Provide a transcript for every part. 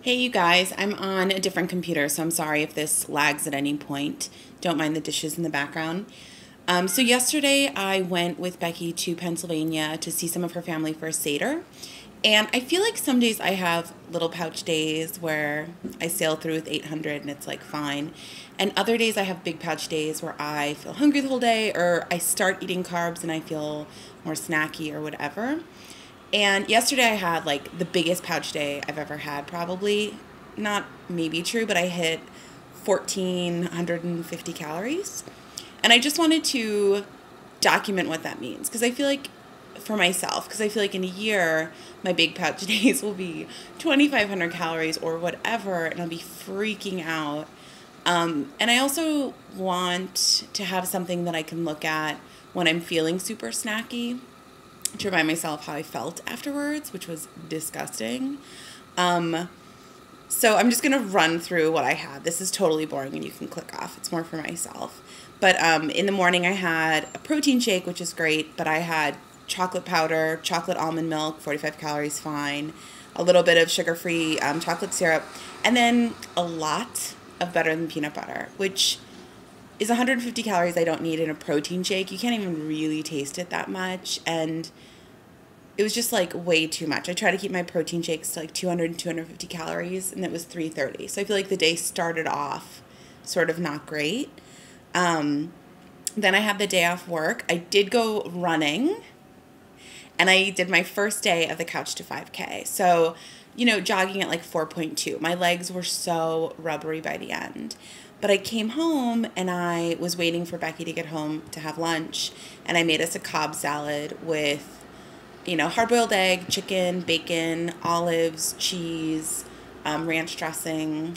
Hey you guys, I'm on a different computer, so I'm sorry if this lags at any point. Don't mind the dishes in the background. So yesterday I went with Becky to Pennsylvania to see some of her family for a Seder. And I feel like some days I have little pouch days where I sail through with 800 and it's like fine. And other days I have big pouch days where I feel hungry the whole day or I start eating carbs and I feel more snacky or whatever. And yesterday I had like the biggest pouch day I've ever had, probably. Not maybe true, but I hit 1,450 calories. And I just wanted to document what that means because I feel like for myself, because I feel like in a year, my big pouch days will be 2,500 calories or whatever, and I'll be freaking out. And I also want to have something that I can look at when I'm feeling super snacky to remind myself how I felt afterwards, which was disgusting. So I'm just going to run through what I had. This is totally boring and you can click off. It's more for myself. But in the morning I had a protein shake, which is great, but I had chocolate powder, chocolate almond milk, 45 calories, fine, a little bit of sugar-free chocolate syrup, and then a lot of better than peanut butter, which is 150 calories I don't need in a protein shake. You can't even really taste it that much. And it was just like way too much. I try to keep my protein shakes to like 200 and 250 calories, and it was 330. So I feel like the day started off sort of not great. Then I had the day off work. I did go running, and I did my first day of the couch to 5K. So, jogging at like 4.2. My legs were so rubbery by the end. But I came home and I was waiting for Becky to get home to have lunch, and I made us a Cobb salad with hard-boiled egg, chicken, bacon, olives, cheese, ranch dressing.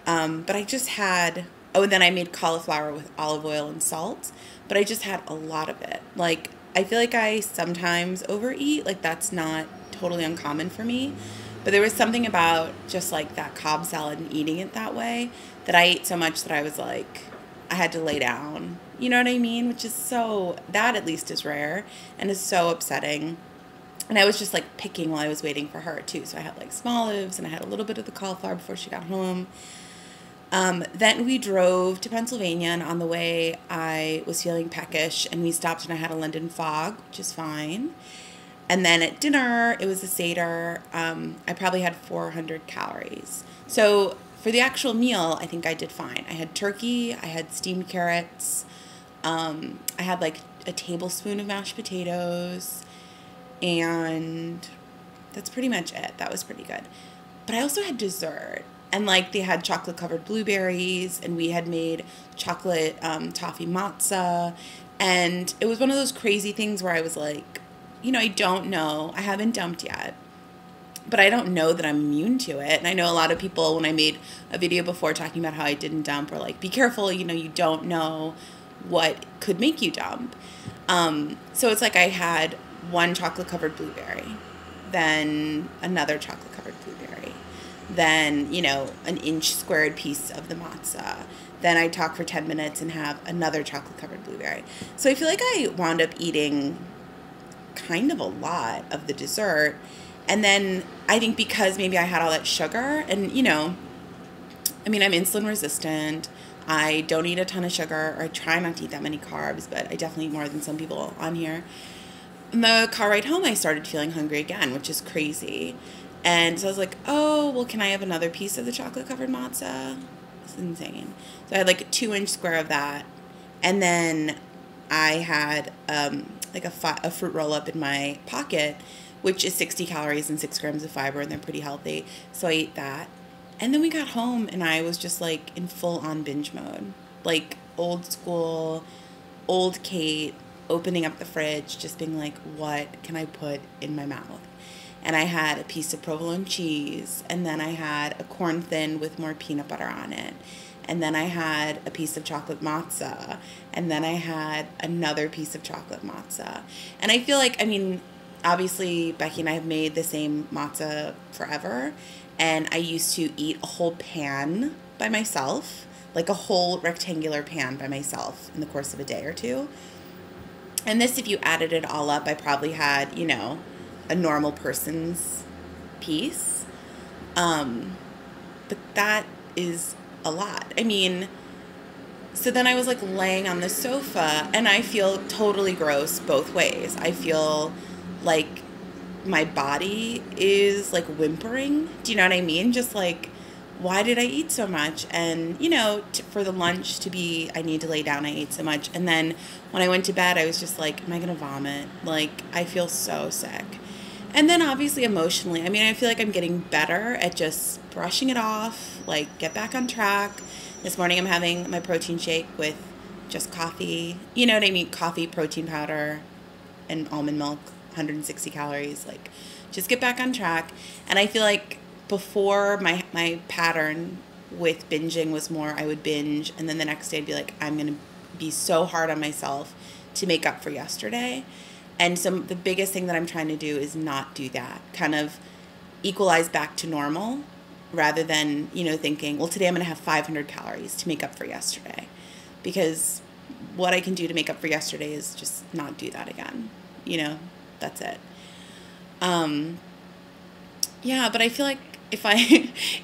But I just had, and then I made cauliflower with olive oil and salt. But I just had a lot of it. Like, I feel like I sometimes overeat. Like, that's not totally uncommon for me. But there was something about just like that Cobb salad and eating it that way that I ate so much that I was like, I had to lay down. You know what I mean? Which is that at least is rare and is so upsetting. And I was just like picking while I was waiting for her too. So I had like small olives and I had a little bit of the cauliflower before she got home. Then we drove to Pennsylvania, and on the way I was feeling peckish, and we stopped and I had a London fog, which is fine. And then at dinner, it was a Seder. I probably had 400 calories. So for the actual meal, I think I did fine. I had turkey, I had steamed carrots, I had like a tablespoon of mashed potatoes, and that's pretty much it. That was pretty good. But I also had dessert. And like they had chocolate covered blueberries, and we had made chocolate toffee matzah. And it was one of those crazy things where I was like, I don't know. I haven't dumped yet, but I don't know that I'm immune to it. And I know a lot of people, when I made a video before talking about how I didn't dump, were like, be careful, you don't know what could make you dump. So it's like I had one chocolate covered blueberry, then another chocolate covered blueberry, then, an inch squared piece of the matzah. Then I talk for 10 minutes and have another chocolate covered blueberry. So I feel like I wound up eating kind of a lot of the dessert. And then I think because maybe I had all that sugar and, I'm insulin resistant. I don't eat a ton of sugar, or I try not to eat that many carbs, but I definitely eat more than some people on here. In the car ride home, I started feeling hungry again, which is crazy. And so I was like, oh, well, can I have another piece of the chocolate covered matzah? It's insane. So I had like a 2-inch square of that. And then I had like a fruit roll up in my pocket, which is 60 calories and 6 grams of fiber, and they're pretty healthy. So I ate that. And then we got home and I was just like in full on binge mode, like old school, old Kate, opening up the fridge, just being like, what can I put in my mouth? And I had a piece of provolone cheese, and then I had a corn thin with more peanut butter on it. And then I had a piece of chocolate matzah, and then I had another piece of chocolate matzah. And I feel like, obviously Becky and I have made the same matzah forever, and I used to eat a whole pan by myself, like a whole rectangular pan by myself in the course of a day or two. And this, if you added it all up, I probably had, a normal person's piece. but that is a lot. I mean, so then I was like laying on the sofa and I feel totally gross both ways. I feel like my body is like whimpering. Do you know what I mean? Just like, why did I eat so much? And, you know, for the lunch to be, I need to lay down, I ate so much. And then when I went to bed, I was just like, am I going to vomit? Like, I feel so sick. And then obviously emotionally, I mean, I feel like I'm getting better at just brushing it off, like get back on track. This morning I'm having my protein shake with just coffee, you know what I mean? Coffee, protein powder, and almond milk, 160 calories. Like, just get back on track. And I feel like before my pattern with binging was more I would binge and then the next day I'd be like, I'm going to be so hard on myself to make up for yesterday. And so the biggest thing that I'm trying to do is not do that, kind of equalize back to normal rather than, you know, thinking, well, today I'm going to have 500 calories to make up for yesterday. Because what I can do to make up for yesterday is just not do that again. You know, that's it. Yeah, but I feel like if I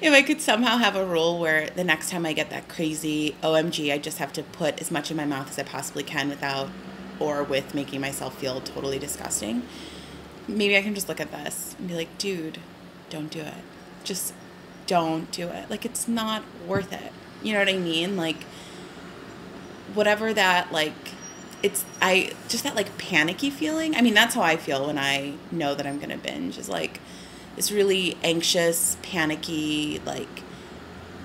if I could somehow have a rule where the next time I get that crazy OMG, I just have to put as much in my mouth as I possibly can without or with making myself feel totally disgusting. Maybe I can just look at this and be like, dude, don't do it. Just don't do it. Like, it's not worth it. You know what I mean? Like, whatever that, like, just that, like, panicky feeling. I mean, that's how I feel when I know that I'm going to binge, is like this really anxious, panicky, like,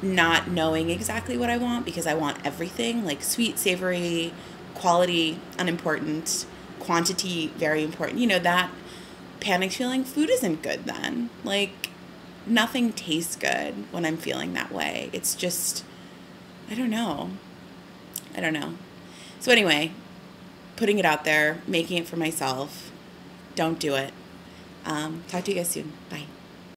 not knowing exactly what I want because I want everything, like sweet, savory, quality, unimportant, quantity, very important. You know, that panic feeling, food isn't good then. Like, nothing tastes good when I'm feeling that way. It's just, I don't know. So anyway, putting it out there, making it for myself. Don't do it. Talk to you guys soon. Bye.